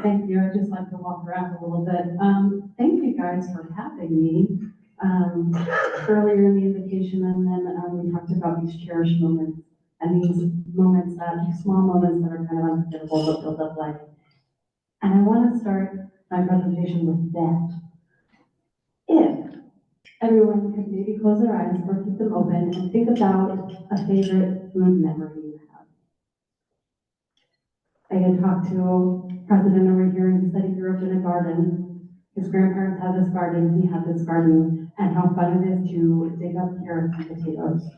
Thank you. I'd just like to walk around a little bit. Thank you guys for having me. Earlier in the invitation, and then we talked about these cherished moments and these moments these small moments that are kind of unforgettable but build up life. And I want to start my presentation with that. If everyone could maybe close their eyes or keep them open and think about a favorite food memory you have. I had talked to a president over here, and he said he grew up in a garden. His grandparents had this garden, he had this garden, and how fun it is to dig up carrots and potatoes.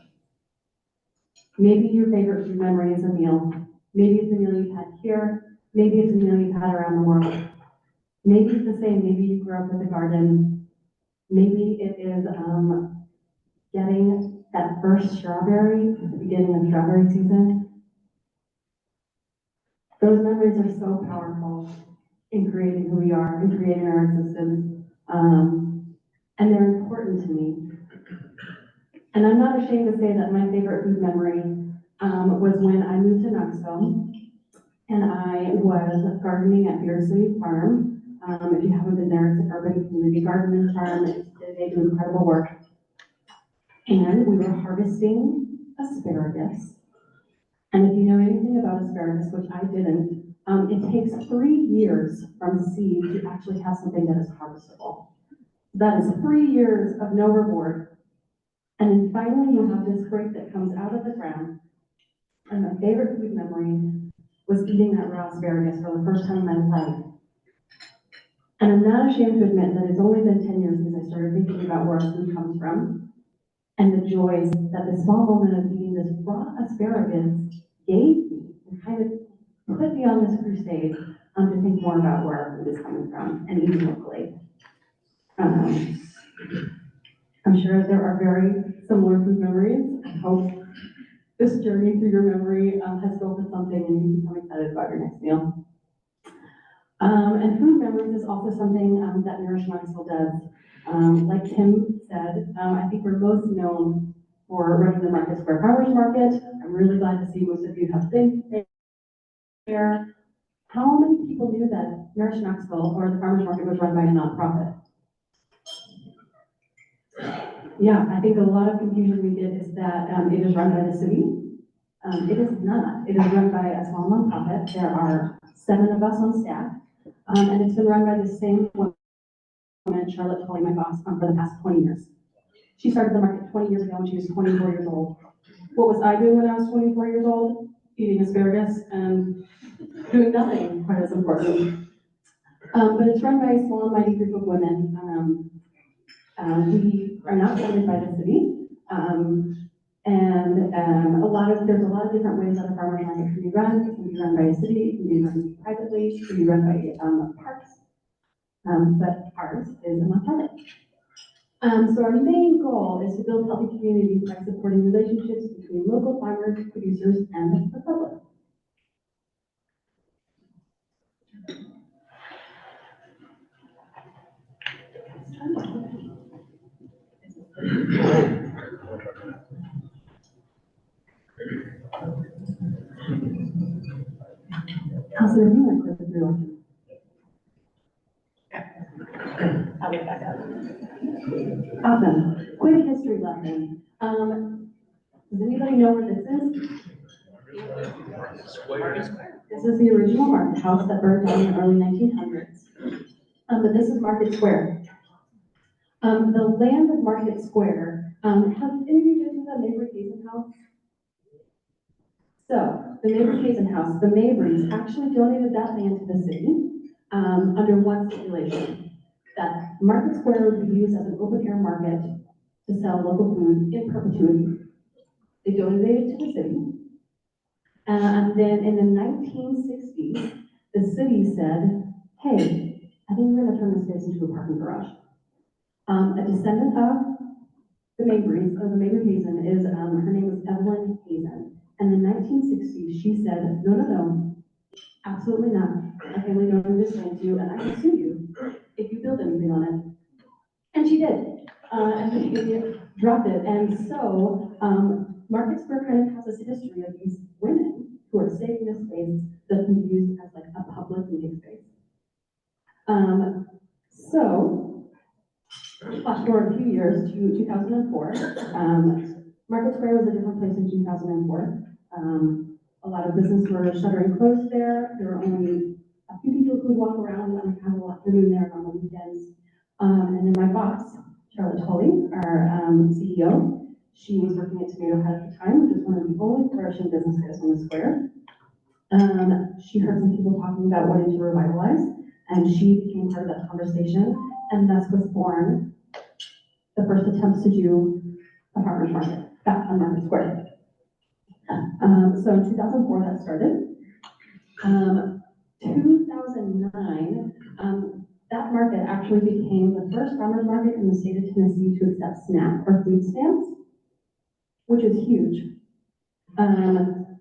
Maybe your favorite food memory is a meal. Maybe it's a meal you've had here. Maybe it's a meal you've had around the world. Maybe it's the same. Maybe you grew up with a garden. Maybe it is getting that first strawberry at the beginning of strawberry season. Those memories are so powerful in creating who we are, in creating our existence, and they're important to me. And I'm not ashamed to say that my favorite food memory was when I moved to Knoxville, and I was gardening at Beer City Farm. If you haven't been there, it's an urban community gardening farm. They do incredible work. And we were harvesting asparagus. And if you know anything about asparagus, which I didn't, it takes 3 years from seed to actually have something that is harvestable. That is 3 years of no reward. And then finally you have this fruit that comes out of the ground. And my favorite food memory was eating that raw asparagus for the first time in my life. And I'm not ashamed to admit that it's only been 10 years since I started thinking about where our food comes from and the joys that the small moment of eating this raw asparagus gave me, and kind of put me on this crusade to think more about where our food is coming from and eating locally. I'm sure there are very similar food memories. I hope this journey through your memory has built to something and you become excited about your next meal. And food memories is also something that Nourish Knoxville does. Like Tim said, I think we're most known for running the Market Square Farmers Market. I'm really glad to see most of you have been there. How many people knew that Nourish Knoxville or the Farmers Market was run by a nonprofit? Yeah, I think a lot of confusion we get is that it is run by the city. It is not. It is run by a small nonprofit. There are 7 of us on staff, and it's been run by the same woman, Charlotte Tully, my boss, for the past 20 years. She started the market 20 years ago when she was 24 years old. What was I doing when I was 24 years old? Eating asparagus and doing nothing quite as important. But it's run by a small, mighty group of women. We are not funded by the city, and there's a lot of different ways that a farmer's market can be run. It can be run by a city, it can be run privately, it can be run by parks, but ours is a nonprofit. So our main goal is to build healthy communities by supporting relationships between local farmers, producers, and the public. How's it doing? I'll get back up. Awesome. Quick history lesson. Does anybody know where this is? This is the original market house that burned down in the early 1900s. But this is Market Square. The land of Market Square, have any of you been to the Mabry Hazen house? So, the Mabry Hazen house, the Mabrys actually donated that land to the city under one stipulation, that Market Square would be used as an open-air market to sell local food in perpetuity. They donated it to the city. And then in the 1960s, the city said, hey, I think we're gonna turn this space into a parking garage. A descendant of the Mabrys, or the Mabry Hazen, is, her name is Evelyn Hazen. And in the 1960s, she said, no, Absolutely not. My family don't understand you, and I will sue you if you build anything on it. And she did. And she dropped it. And so, Market Square kind of has this history of these women who are saving a space that can be used as like a public meeting space. So, flash forward a few years to 2004. Market Square was a different place in 2004. A lot of businesses were shuttering closed there. There were only a few people who would walk around and have a lot to do there on the weekends. And then my boss, Charlotte Tully, our CEO, she was working at Tomato Head at the time, which is one of the only flourishing businesses on the square. She heard some people talking about wanting to revitalize, and she became part of that conversation, and thus was born the first attempts to do a farmer's market back on Market Square. So in 2004 that started. 2009, that market actually became the first farmer's market in the state of Tennessee to accept SNAP or food stamps, which is huge. In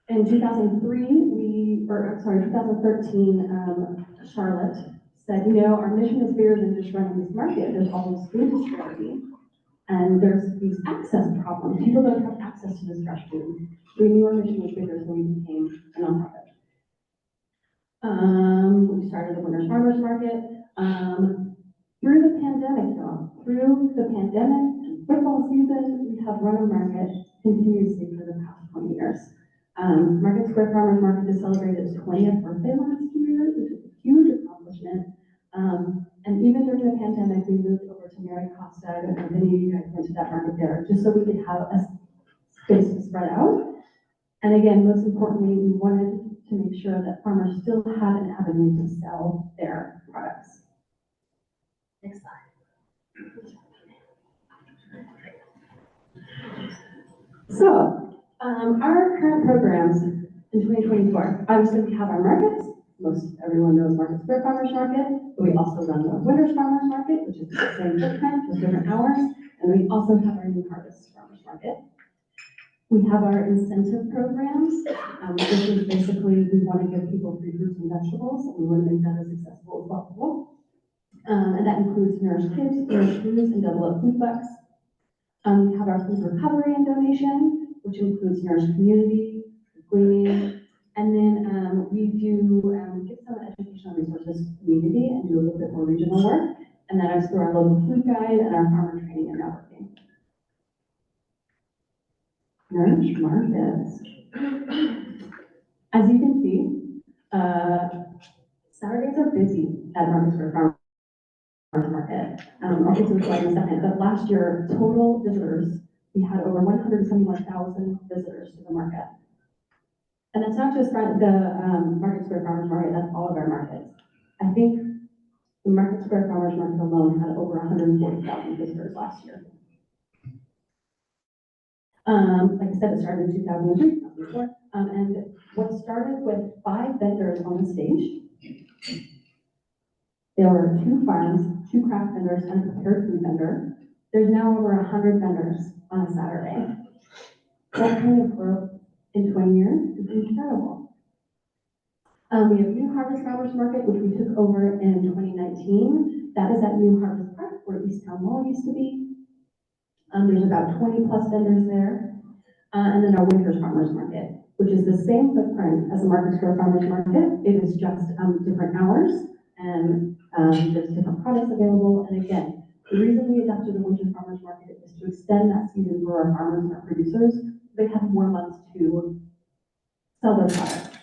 2013, Charlotte said, you know, our mission is bigger than just running this market. There's all this food disparity, and there's these access problems. People don't have access to this fresh food. We knew our mission was bigger, so we became a nonprofit. We started the Winter Farmers Market. Through the pandemic, and football season, we have run a market continuously for the past 20 years. Market Square Farmers Market just celebrated its 20th birthday last year, which is a huge accomplishment. And even during the pandemic, we moved over to Mary Costa, and many of you guys went to that market there, just so we could have a space to spread out. And again, most importantly, we wanted to make sure that farmers still had an avenue to sell their products. Next slide. So, our current programs in 2024, obviously we have our markets. Most everyone knows Market Square Farmers Market, but we also run the Winter's Farmers Market, which is the same footprint, just different hours, and we also have our New Harvest Farmers Market. We have our incentive programs, which is basically we want to give people free fruits and vegetables, and we want to make that as accessible as possible. And that includes Nourish Kids, Nourish Foods, and Double Up Food Bucks. We have our food recovery and donation, which includes Nourish Community, Gleaning, and then we do give some educational resources to the community and do a little bit more regional work, and that is through our local food guide and our farmer training and networking. Nourish markets. As you can see, Saturdays are busy at Market Square Farmers Market. I'll get to the slide in a second, but last year, total visitors, we had over 171,000 visitors to the market. And that's not just the Market Square Farmers Market, that's all of our markets. I think the Market Square Farmers Market alone had over 140,000 visitors last year. Like I said, it started in 2003, 2004, and what started with 5 vendors on the stage. There were 2 farms, 2 craft vendors, and a prepared food vendor. There's now over 100 vendors on a Saturday. That kind of growth in 20 years is incredible. We have New Harvest Farmers Market, which we took over in 2019. That is at New Harvest Park, where East Town Mall used to be. There's about 20 plus vendors there. And then our Winter's Farmers Market, which is the same footprint as the Market Square Farmers Market. It is just different hours, and there's different products available. And again, the reason we adopted the Winter Farmers Market is to extend that season for our farmers and our producers. They have more months to sell their products.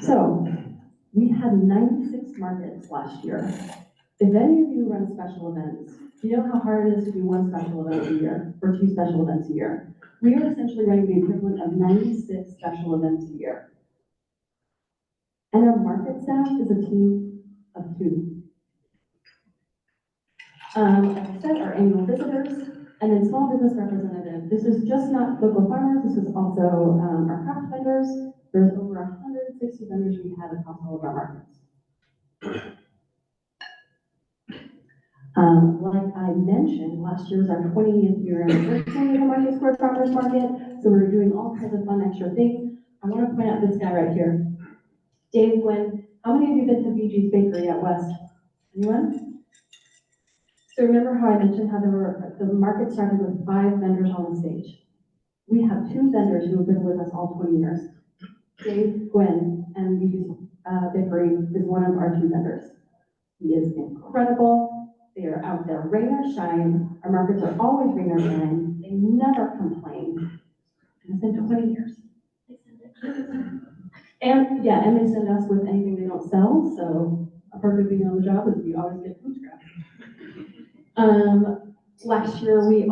So, we had 96 markets last year. If any of you run special events, do you know how hard it is to do 1 special event a year, or 2 special events a year? We are essentially running the equivalent of 96 special events a year. And our market staff is a team of 2. Like I said, our annual visitors, and then small business representative. This is just not local farmers, this is also our craft vendors. There's over 160 vendors we had across all of our markets. Like I mentioned, last year was our 20th year anniversary of the Market Square Farmers Market. So we were doing all kinds of fun extra things. I want to point out this guy right here. Dave Gwynn. How many of you been to BG's Bakery at West? Anyone? So remember how I mentioned how the market started with 5 vendors on the stage. We have 2 vendors who have been with us all 20 years. Dave Gwynn and BG's Bakery is one of our 2 vendors. He is incredible. They are out there, rain or shine. Our markets are always rain or shine. They never complain. It's been 20 years. And yeah, and they send us with anything they don't sell, so a perfect thing on the job is we always get food scraps. Last year, we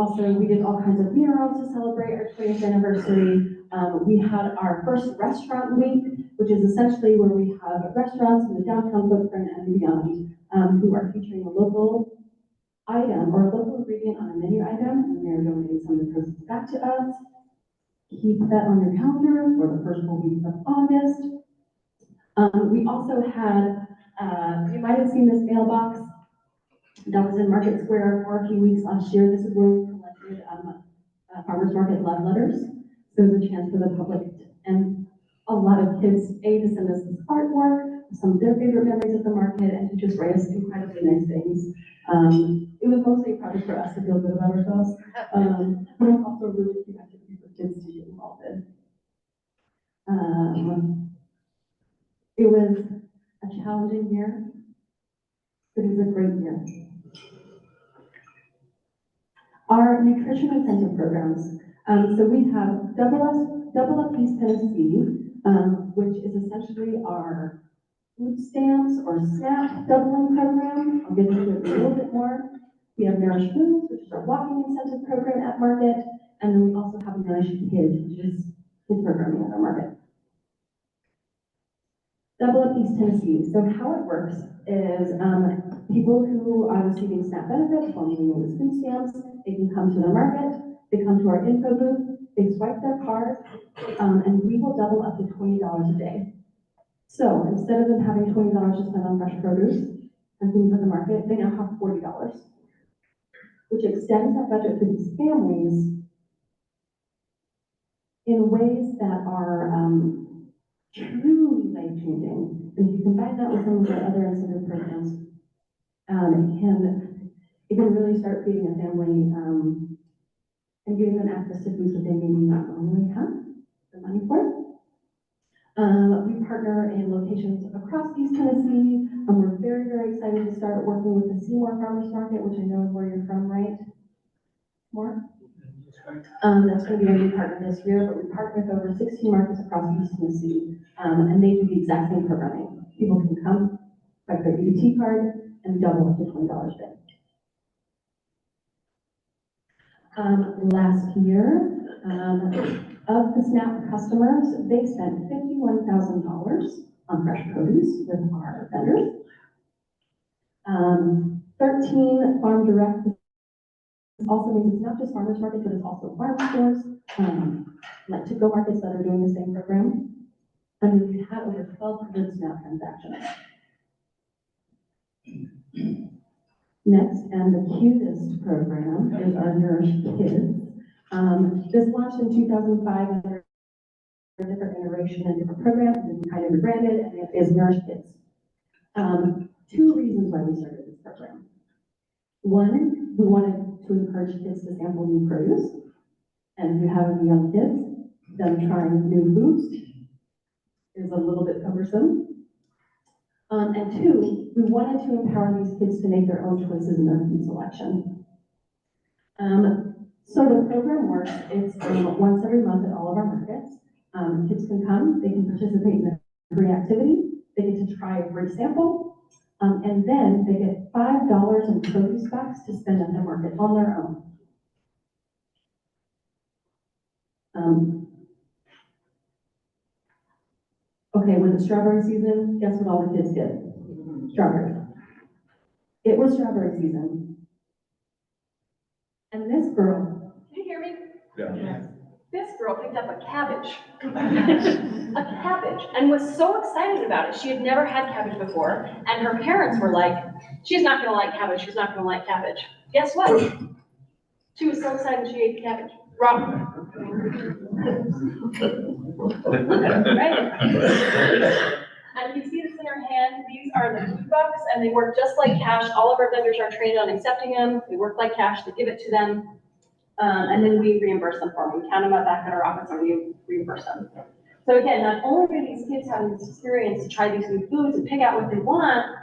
did all kinds of murals to celebrate our 20th anniversary. We had our first restaurant week, which is essentially where we have restaurants in the downtown footprint and beyond, who are featuring a local item or a local ingredient on a menu item, and they're donating some of the proceeds back to us. Keep that on your calendar for the first full week of August. We also had, you might have seen this mailbox that was in Market Square for a few weeks last year. This is where we collected farmers market love letters. So it was a chance for the public and a lot of kids, to send us this artwork, some of their favorite memories of the market, and to just write us incredibly nice things. It was mostly a project for us to feel good about ourselves, but it was also a really cute activity for kids to get involved in. It was a challenging year, but it was a great year. Our nutrition incentive programs. So we have Double Up East Tennessee, which is essentially our food stamps or SNAP doubling program. I'll get into it a little bit more. We have Nourish Foods, which is our walking incentive program at Market, and then we also have Nourish Kids, which is kids programming at our Market. Double Up East Tennessee. So how it works is people who are receiving SNAP benefits, formerly known as food stamps, they can come to the Market, they come to our info booth, they swipe their card, and we will double up to $20 a day. So instead of them having $20 to spend on fresh produce and things at the Market, they now have $40, which extends that budget for these families in ways that are truly life-changing. And if you combine that with some of our other incentive programs, it can really start feeding a family and giving them access to foods that they maybe not normally have the money for. We partner in locations across East Tennessee, and we're very, very excited to start working with the Seymour Farmers Market, which I know is where you're from, right? More? That's going to be our new partner this year, but we partner with over 16 markets across East Tennessee, and they do the exact same programming. People can come, swipe their EBT card, and double up to $20 a day. Last year, of the SNAP customers, they spent $51,000 on fresh produce with our vendors. 13 farm direct. This also means it's not just farmers markets, but it's also farm stores, like to-go markets that are doing the same program. And we've had over 1,200 SNAP transactions. Next, and the cutest program is our Nourish Kids. This launched in 2005 under a different iteration and different programs, and kind of rebranded, and it is Nourish Kids. 2 reasons why we started this program. One, we wanted to encourage kids to sample new produce, and if you have any young kids, them trying new foods is a little bit cumbersome. And 2, we wanted to empower these kids to make their own choices in their food selection. So the program works, it's once every month at all of our markets. Kids can come, they can participate in a free activity, they get to try a free sample, and then they get $5 in produce bags to spend at the market on their own. Okay, was it strawberry season? Guess what all the kids did? Strawberries. It was strawberry season. And this girl, Can you hear me? Yeah. This girl picked up a cabbage. A cabbage, and was so excited about it. She had never had cabbage before, and her parents were like, she's not gonna like cabbage, she's not gonna like cabbage. Guess what? She was so excited she ate the cabbage. Raw. Right? And you see this in our hand, these are the food bucks, and they work just like cash. All of our vendors are trained on accepting them. They work like cash, they give it to them. And then we reimburse them for them. We count them up back at our office and we reimburse them. So again, not only are these kids having this experience to try these new foods and pick out what they want,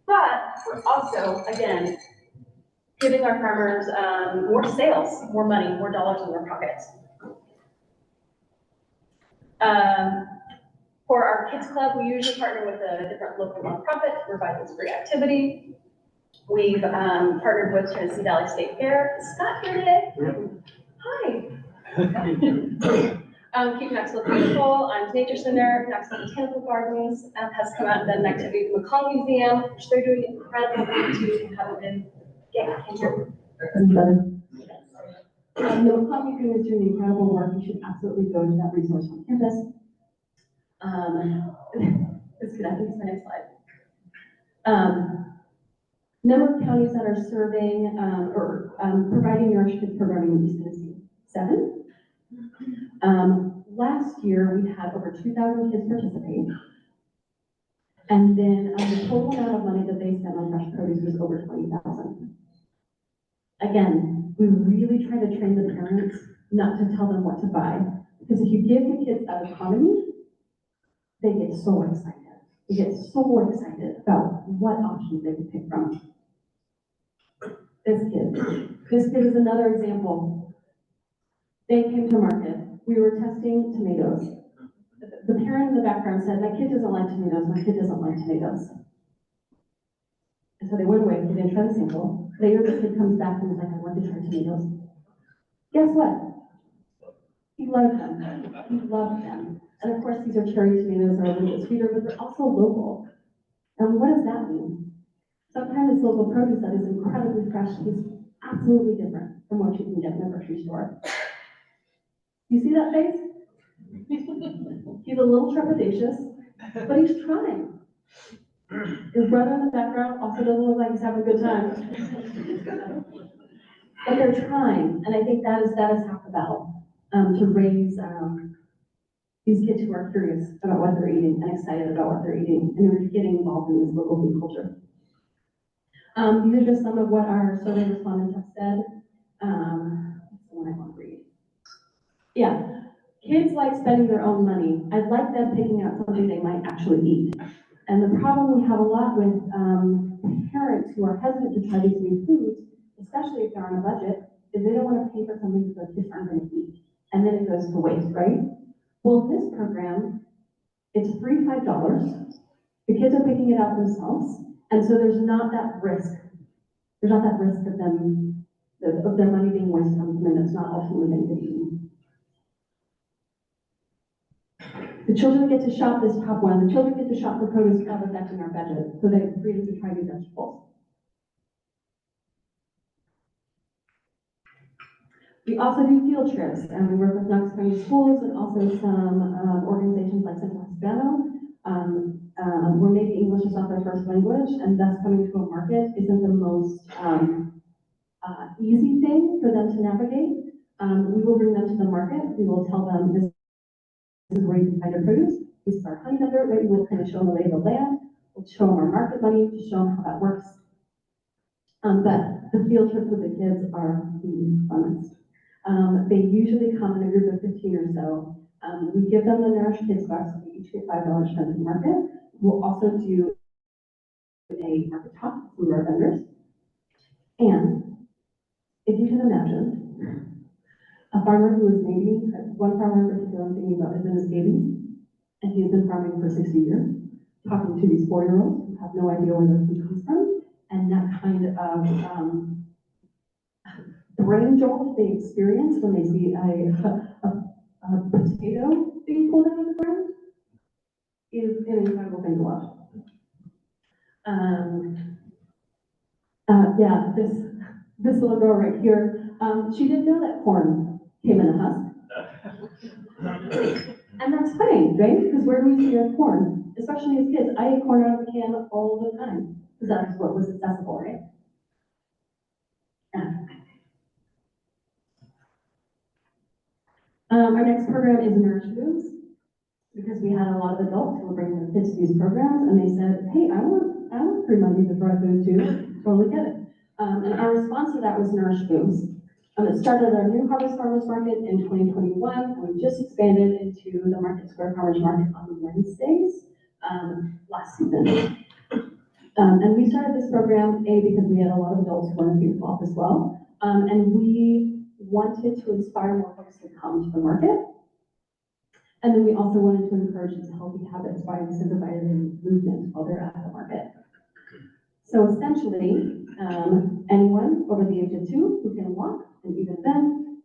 but we're also, again, giving our farmers more sales, more money, more dollars in their pockets. For our kids club, we usually partner with a different local nonprofit to provide this free activity. We've partnered with Tennessee Valley State Fair. Is Scott here today? Hi. Keep Knoxville Beautiful, Nature Center, Knoxville Botanical Gardens has come out and done an activity at the McCall Museum, which they're doing incredible work to have been. Yeah, can you hear? The McCall Museum is doing incredible work. You should absolutely go to that resource on campus. This could, I think, is my next slide. Number of counties that are serving or providing nourishment programming in East Tennessee, 7. Last year, we had over 2,000 kids participate. And then the total amount of money that they spent on fresh produce was over 20,000. Again, we really try to train the parents not to tell them what to buy. Because if you give the kids that autonomy, they get so excited. They get so excited about what options they can pick from. This kid is another example. They came to market. We were testing tomatoes. The parent in the background said, my kid doesn't like tomatoes, my kid doesn't like tomatoes. And so they went away, they didn't try the sample. Later the kid comes back and is like, I want to try tomatoes. Guess what? He loved them. He loved them. And of course, these are cherry tomatoes, they're a little bit sweeter, but they're also local. And what does that mean? Sometimes local produce that is incredibly fresh is absolutely different from what you can get in the grocery store. You see that face? He's a little trepidatious, but he's trying. His brother in the background also doesn't look like he's having a good time. But they're trying, and I think that is half the battle, to raise these kids who are curious about what they're eating and excited about what they're eating, and who are getting involved in this local food culture. These are just some of what our survey respondents have said. That's the one I want to read. Yeah. Kids like spending their own money. I'd like them picking out something they might actually eat. And the problem we have a lot with parents who are hesitant to try these new foods, especially if they're on a budget, is they don't want to pay for something that their kids aren't going to eat. And then it goes to waste, right? Well, this program, it's free $5. The kids are picking it out themselves. And so there's not that risk. There's not that risk of them, of their money being wasted on something that's not ultimately going to be eaten. The children get to shop this top one. The children get to shop for produce without affecting our budget, so they have freedom to try new vegetables. We also do field trips, and we work with Knox County schools and also some organizations like Central Hispano, where maybe English is not their first language, and thus coming to a market isn't the most easy thing for them to navigate. We will bring them to the market. We will tell them this is where you can find your produce. This is our honey vendor, right? We'll kind of show them the lay of the land. We'll show them our market money to show them how that works. But the field trips with the kids are the funnest. They usually come in a group of 15 or so. We give them the Nourish Kids box, so they each get $5 from the market. We'll also do a market talk through our vendors. And if you can imagine, a farmer who is maybe, one farmer in particular I'm thinking about is in his 80s, and he has been farming for 60 years, talking to these 4-year-olds who have no idea where their food comes from, and that kind of brain jolt they experience when they see a potato being pulled out of the ground is an incredible thing to watch. Yeah, this little girl right here, she didn't know that corn came in a husk. And that's funny, right? Because where do we see our corn? Especially as kids, I ate corn out of the can all the time, because that's what was accessible, right? Our next program is Nourish Foods, because we had a lot of adults who were bringing their kids to these programs, and they said, hey, I want free money to try food too. Totally get it. And our response to that was Nourish Foods. It started our new Harvest Farmers Market in 2021. We just expanded into the Market Square Farmers Market on Wednesdays last season. And we started this program, because we had a lot of adults who wanted to be involved as well. And we wanted to inspire more folks to come to the market. And then we also wanted to encourage these healthy habits by incentivizing movement while they're at the market. So essentially, anyone over the age of 2 who can walk, and even then,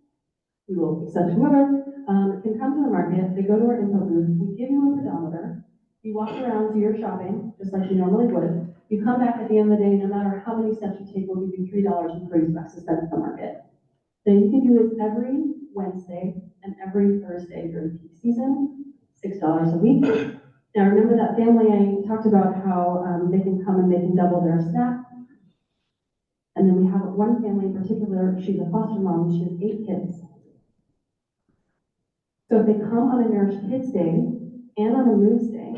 we will accept whoever, can come to the market. They go to our info booth. We give you a pedometer. You walk around, do your shopping, just like you normally would. You come back at the end of the day, no matter how many steps you take, we'll give you $3 in produce bucks to spend at the market. Then you can do this every Wednesday and every Thursday during peak season, $6 a week. Now remember that family I talked about how they can come and they can double their snack. And then we have one family in particular, she's a foster mom, she has 8 kids. So if they come on a Nourish Kids Day and on a Moose Day,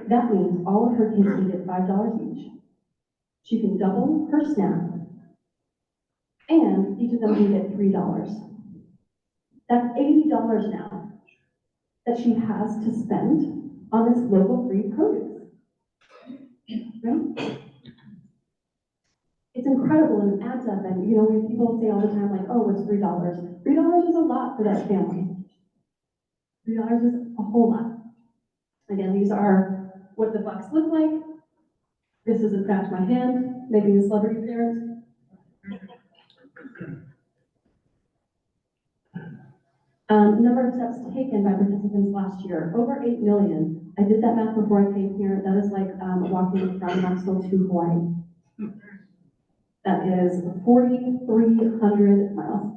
that means all of her kids can get $5 each. She can double her snack, and each of them can get $3. That's $80 now that she has to spend on this local free produce. Right? It's incredible and it adds up. And when people say all the time, like, oh, it's $3. $3 is a lot for that family. $3 is a whole lot. Again, these are what the bucks look like. This is in fact my hand, making a celebrity appearance. Number of steps taken by participants last year, over 8 million. I did that math before I came here. That is like walking from Knoxville to Hawaii. That is 4,300 miles.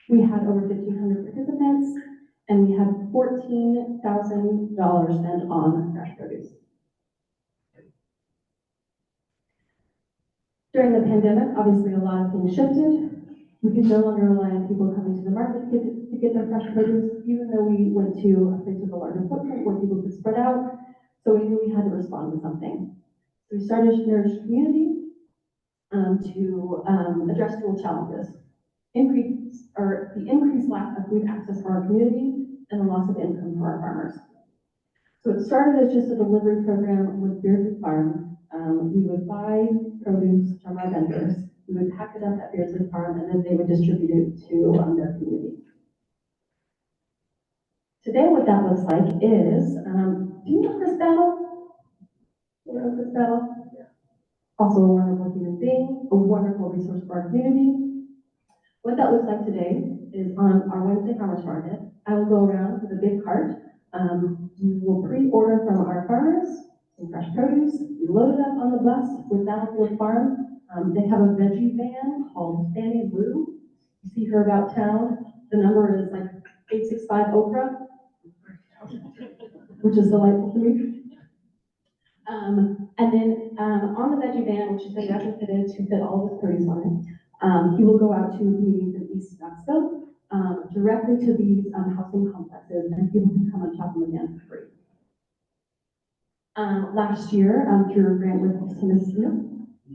We had over 1,500 participants, and we had $14,000 spent on fresh produce. During the pandemic, obviously a lot of things shifted. We could no longer rely on people coming to the market to get their fresh produce, even though we went to a place with a larger footprint where people could spread out. So we knew we had to respond to something. So we started Nourish Community to address dual challenges. The increased lack of food access for our community and the loss of income for our farmers. So it started as just a delivery program with Beardsley Farm. We would buy produce from our vendors. We would pack it up at Beardsley Farm, and then they would distribute it to their community. Today, what that looks like is, do you know Chris Battle? Do you know Chris Battle? Yeah. Also a wonderful human being, a wonderful resource for our community. What that looks like today is on our Wednesday farmers market. I will go around with a big cart. We will pre-order from our farmers some fresh produce. We load it up on the bus with Battlefield Farm. They have a veggie van called Fanny Lou. You see her about town. The number is like 865 Oprah, which is delightful to me. And then on the veggie van, which has been retrofitted to fit all this produce on it, he will go out to communities in East Knoxville, directly to these housing complexes, and people can come and shop in the van for free. Last year, through a grant with Tennessee,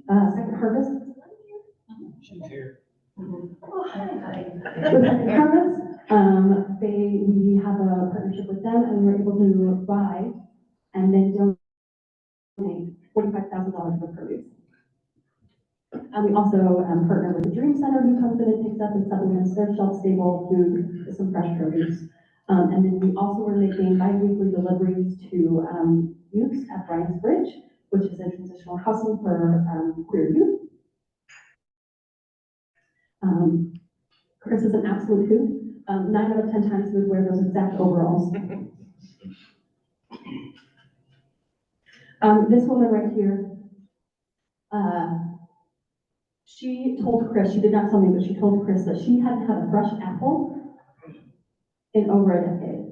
Second Harvest. She's here. Oh, hi. With Second Harvest, we have a partnership with them, and we're able to buy and then donate $45,000 for produce. We also partner with the Dream Center, who comes in and picks up and supplements their shelf-stable food with some fresh produce. And then we also are making bi-weekly deliveries to youths at Bryant's Bridge, which is a transitional housing for queer youth. Chris is an absolute hoot. 9 out of 10 times he would wear those exact overalls. This woman right here, she told Chris, she did not tell me, but she told Chris that she hadn't had a fresh apple in over a decade.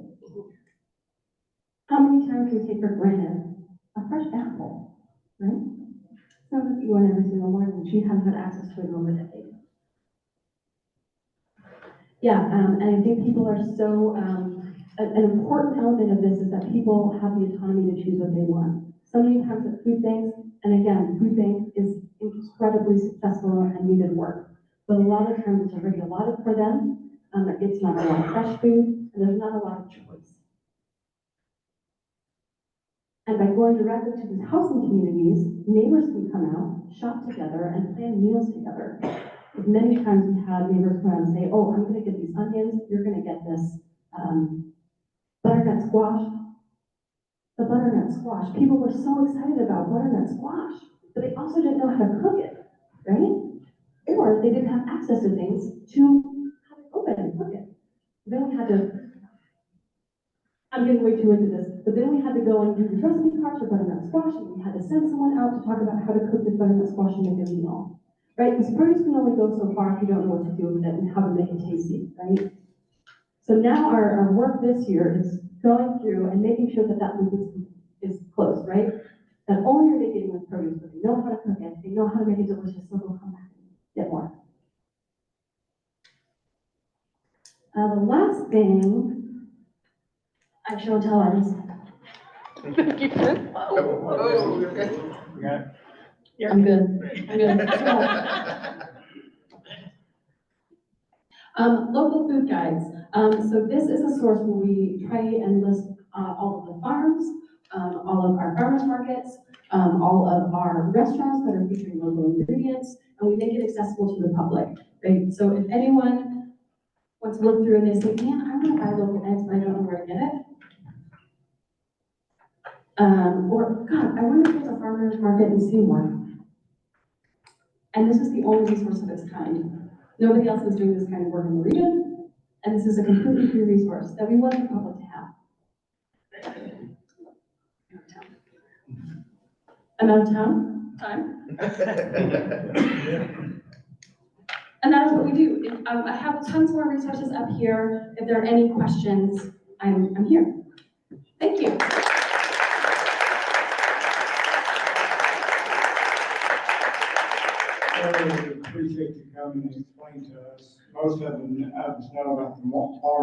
How many times do we take for granted a fresh apple, right? It's not that you want every single morning. She hadn't had access to it in over a decade. Yeah, and I think people are so, an important element of this is that people have the autonomy to choose what they want. So many times at food banks, and again, food bank is incredibly successful and needed work. But a lot of times it's already allotted for them, it's not a lot of fresh food, and there's not a lot of choice. And by going directly to these housing communities, neighbors can come out, shop together, and plan meals together. Many times we have neighbors come out and say, oh, I'm gonna get these onions, you're gonna get this butternut squash. The butternut squash, people were so excited about butternut squash, but they also didn't know how to cook it, right? Or they didn't have access to things to how to open and cook it. Then we had to, I'm getting way too into this, but then we had to go and do the recipe cards for butternut squash, and we had to send someone out to talk about how to cook this butternut squash and make a meal, right? Because produce can only go so far if you don't know what to do with it and how to make it tasty, right? So now our work this year is going through and making sure that that loop is closed, right? Not only are they getting the produce, but they know how to cook it, they know how to make it delicious, so they'll come back and get more. The last thing, I show and tell items. I'm good. I'm good. Local food guides. So this is a source where we try and list all of the farms, all of our farmers markets, all of our restaurants that are featuring local ingredients, and we make it accessible to the public, right? So if anyone wants to look through and they say, man, I want to buy local eggs, but I don't know where to get it. Or, God, I wonder if there's a farmer's market in Seymour. And this is the only resource of its kind. Nobody else is doing this kind of work in the region, and this is a completely free resource that we want the public to have. I'm out of town? Time? And that is what we do. I have tons more resources up here. If there are any questions, I'm here. Thank you. I really appreciate you coming and explaining to us. Most of us know about the farm